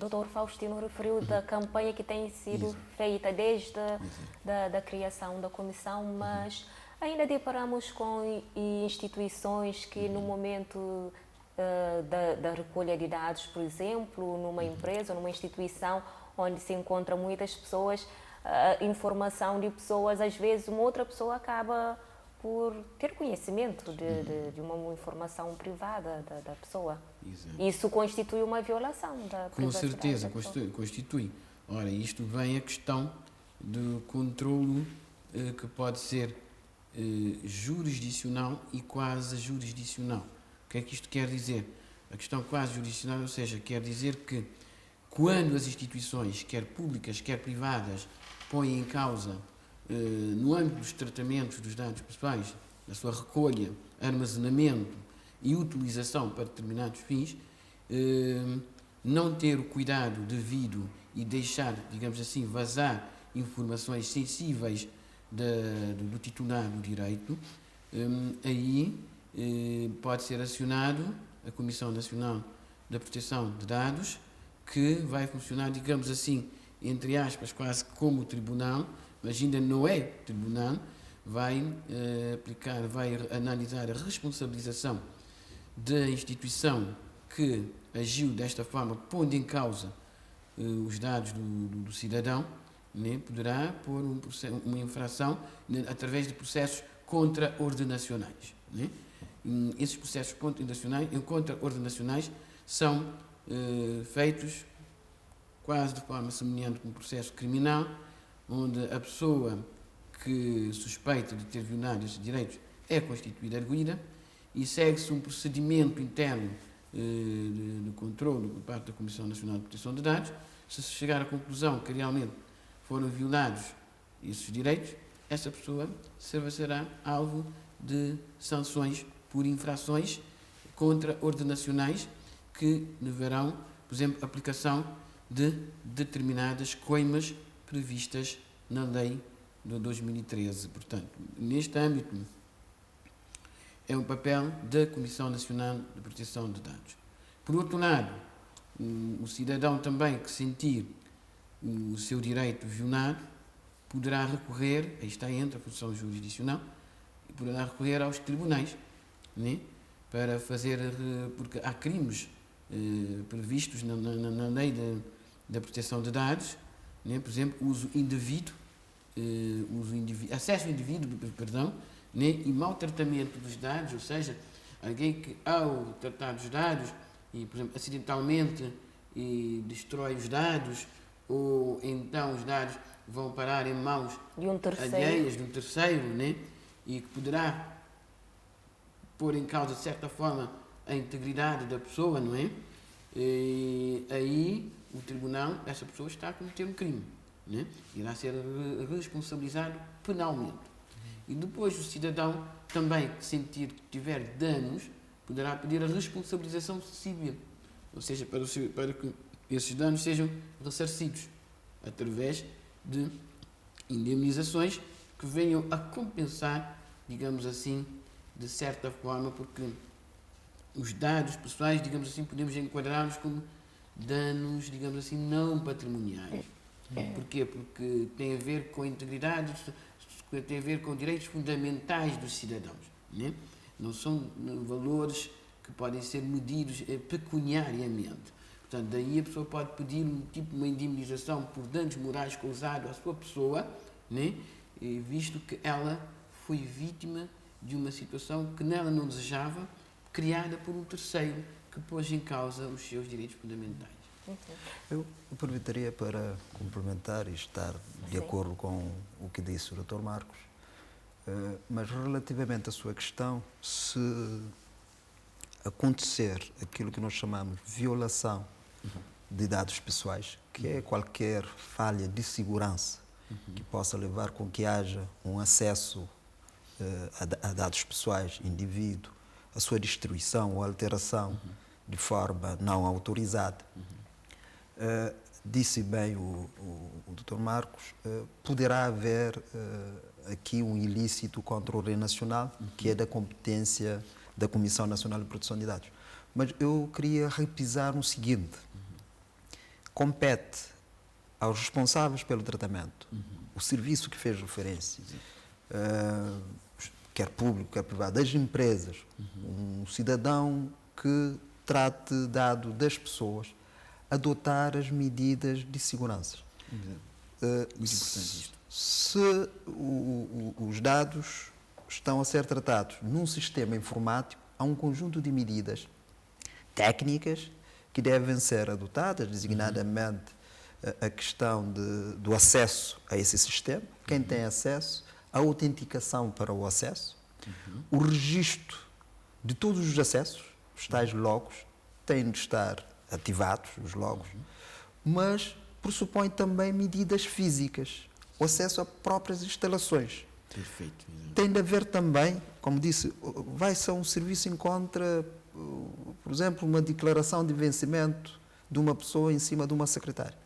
Dr. Faustino referiu da campanha que tem sido feita desde da criação da comissão, mas ainda deparamos com instituições que no momento da recolha de dados, por exemplo, numa empresa, numa instituição onde se encontram muitas pessoas, informação de pessoas, às vezes uma outra pessoa acaba por ter conhecimento de uma informação privada da pessoa. Exato. Isso constitui uma violação da Com privacidade certeza, da pessoa. constitui. Ora, isto vem a questão do controlo que pode ser jurisdicional e quase jurisdicional. O que é que isto quer dizer? A questão quase jurisdicional, ou seja, quer dizer que quando as instituições, quer públicas, quer privadas, põem em causa, no âmbito dos tratamentos dos dados pessoais, da sua recolha, armazenamento e utilização para determinados fins, não ter o cuidado devido e deixar, digamos assim, vazar informações sensíveis do titular do direito, aí pode ser acionado a Comissão Nacional da Proteção de Dados, que vai funcionar, digamos assim, entre aspas, quase como tribunal, mas ainda não é tribunal, vai vai analisar a responsabilização da instituição que agiu desta forma, pondo em causa os dados do cidadão, né, poderá pôr uma infração através de processos contra-ordenacionais. Né? Esses processos contra-ordenacionais são feitos quase de forma semelhante com um processo criminal, onde a pessoa que suspeita de ter violado esses direitos é constituída arguida e segue-se um procedimento interno de controle por parte da Comissão Nacional de Proteção de Dados. Se chegar à conclusão que realmente foram violados esses direitos, essa pessoa será alvo de sanções por infrações contra-ordenacionais que deverão, por exemplo, aplicação de determinadas coimas previstas na lei de 2013. Portanto, neste âmbito, é um papel da Comissão Nacional de Proteção de Dados. Por outro lado, o cidadão também que sentir o seu direito violado poderá recorrer, aí está entre a função jurisdicional, poderá recorrer aos tribunais, né, para fazer, porque há crimes previstos na lei da proteção de dados, né, por exemplo, acesso indevido, né, e maltratamento dos dados, ou seja, alguém que ao tratar dos dados e, por exemplo, acidentalmente destrói os dados, ou então os dados vão parar em mãos alheias de um terceiro, né, e que poderá pôr em causa, de certa forma, a integridade da pessoa, não é? E aí o tribunal, essa pessoa está a cometer um crime, né? Irá ser responsabilizado penalmente. E depois o cidadão também, que sentir que tiver danos, poderá pedir a responsabilização civil, ou seja, para que esses danos sejam ressarcidos através de indemnizações que venham a compensar, digamos assim, de certa forma, porque os dados pessoais, digamos assim, podemos enquadrá-los como danos, digamos assim, não patrimoniais. Porquê? Porque tem a ver com a integridade, tem a ver com direitos fundamentais dos cidadãos, né? Não são valores que podem ser medidos pecuniariamente. Portanto, daí a pessoa pode pedir uma indemnização por danos morais causados à sua pessoa, né? Visto que ela foi vítima de uma situação que nela não desejava, criada por um terceiro que pôs em causa os seus direitos fundamentais. Eu aproveitaria para complementar e estar de acordo com o que disse o Dr. Marcos, mas relativamente à sua questão, se acontecer aquilo que nós chamamos de violação de dados pessoais, que é qualquer falha de segurança que possa levar com que haja um acesso a dados pessoais, indivíduo, a sua destruição ou alteração de forma não autorizada. Disse bem o Dr. Marcos, poderá haver aqui um ilícito contra o Ordem Nacional, que é da competência da Comissão Nacional de Proteção de Dados. Mas eu queria repisar o seguinte. compete aos responsáveis pelo tratamento, o serviço que fez referência, quer público, quer privado, das empresas, um cidadão que trate dado das pessoas, adotar as medidas de segurança. Muito importante isto. Se os dados estão a ser tratados num sistema informático, há um conjunto de medidas técnicas que devem ser adotadas, designadamente a questão do acesso a esse sistema, quem tem acesso, a autenticação para o acesso, o registro de todos os acessos, os tais logos, têm de estar ativados, os logos, mas pressupõe também medidas físicas, o acesso a próprias instalações. Perfeito. Tem de haver também, como disse, vai ser um serviço encontra, por exemplo, uma declaração de vencimento de uma pessoa em cima de uma secretária.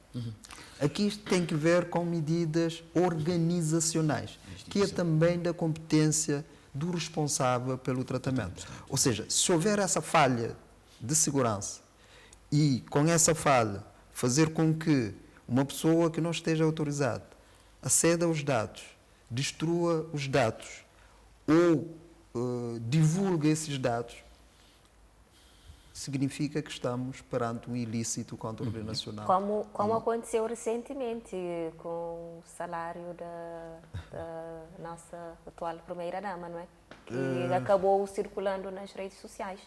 Aqui isto tem que ver com medidas organizacionais, que é também da competência do responsável pelo tratamento. Ou seja, se houver essa falha de segurança e com essa falha fazer com que uma pessoa que não esteja autorizada aceda aos dados, destrua os dados ou divulgue esses dados, significa que estamos perante um ilícito contra o ordem nacional. Como aconteceu recentemente com o salário da nossa atual primeira-dama, não é? Que acabou circulando nas redes sociais.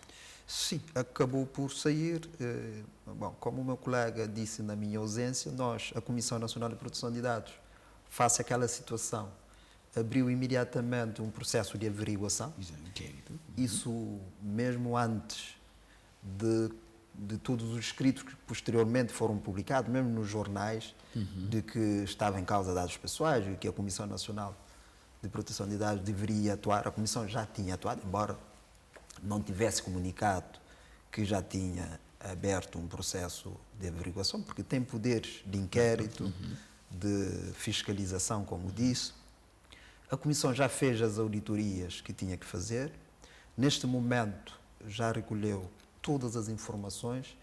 Sim, acabou por sair. Bom, como o meu colega disse na minha ausência, nós, a Comissão Nacional de Proteção de Dados, face àquela situação, abriu imediatamente um processo de averiguação. Inquérito. Isso mesmo antes de todos os escritos que posteriormente foram publicados, mesmo nos jornais, de que estava em causa dados pessoais e que a Comissão Nacional de Proteção de Dados deveria atuar. A Comissão já tinha atuado, embora não tivesse comunicado que já tinha aberto um processo de averiguação, porque tem poderes de inquérito, de fiscalização, como disse. A Comissão já fez as auditorias que tinha que fazer. Neste momento, já recolheu todas as informações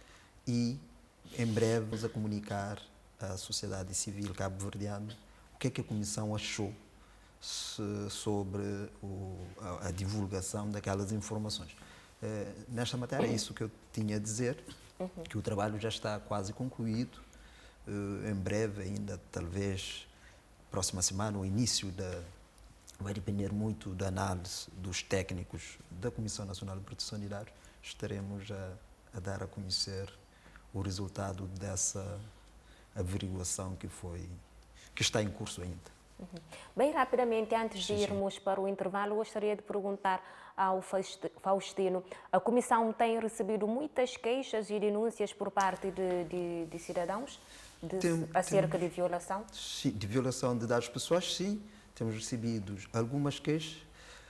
e, em breve, vamos a comunicar à sociedade civil cabo-verdiana o que é que a Comissão achou sobre a divulgação daquelas informações. Nesta matéria, é isso que eu tinha a dizer, que o trabalho já está quase concluído. Em breve, ainda, talvez, próxima semana, o início vai depender muito da análise dos técnicos da Comissão Nacional de Proteção de Dados. Estaremos a dar a conhecer o resultado dessa averiguação que está em curso ainda. Bem rapidamente, antes de irmos para o intervalo, gostaria de perguntar ao Faustino. A Comissão tem recebido muitas queixas e denúncias por parte de cidadãos acerca de violação? Sim, de violação de dados pessoais, sim. Temos recebido algumas queixas,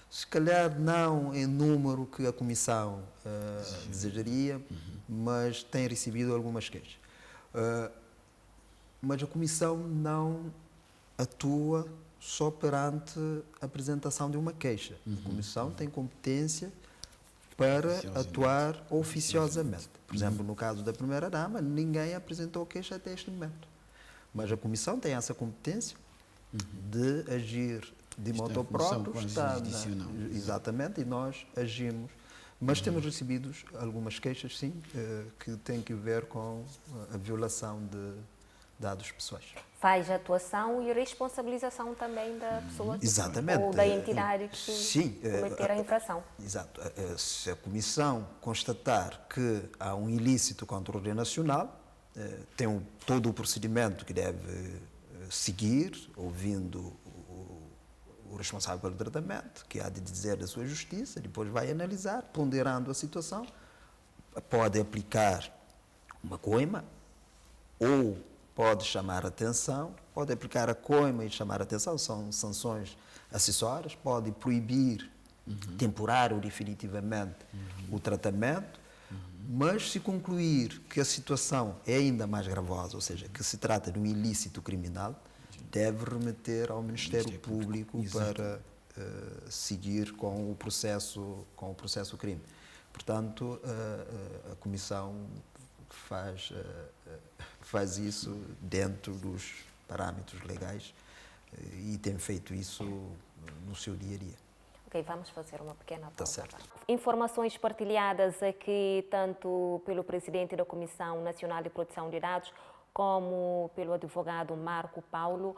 se calhar não em número que a Comissão desejaria, mas tem recebido algumas queixas. Mas a Comissão não atua só perante a apresentação de uma queixa. A Comissão tem competência para atuar oficiosamente. Por exemplo, no caso da primeira-dama, ninguém apresentou queixa até este momento. Mas a Comissão tem essa competência de agir de modo próprio. Exatamente, e nós agimos. Mas temos recebido algumas queixas, sim, que têm que ver com a violação de dados pessoais. Faz atuação e responsabilização também da pessoa Exatamente. Ou da entidade que cometer a infração. Exato. Se a Comissão constatar que há um ilícito contra a ordem nacional, tem todo o procedimento que deve seguir, ouvindo o responsável pelo tratamento, que há de dizer da sua justiça, depois vai analisar, ponderando a situação, pode aplicar uma coima ou pode chamar a atenção, pode aplicar a coima e chamar a atenção, são sanções acessórias, pode proibir temporário ou definitivamente o tratamento, mas se concluir que a situação é ainda mais gravosa, ou seja, que se trata de um ilícito criminal, deve remeter ao Ministério Público para seguir com o processo crime. Portanto, a Comissão faz isso dentro dos parâmetros legais e tem feito isso no seu dia a dia. Ok, vamos fazer uma pequena pausa. Tá certo. Informações partilhadas aqui tanto pelo presidente da Comissão Nacional de Proteção de Dados como pelo advogado Marco Paulo,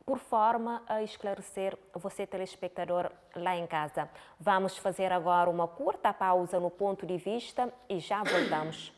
por forma a esclarecer você, telespectador, lá em casa. Vamos fazer agora uma curta pausa no ponto de vista e já voltamos.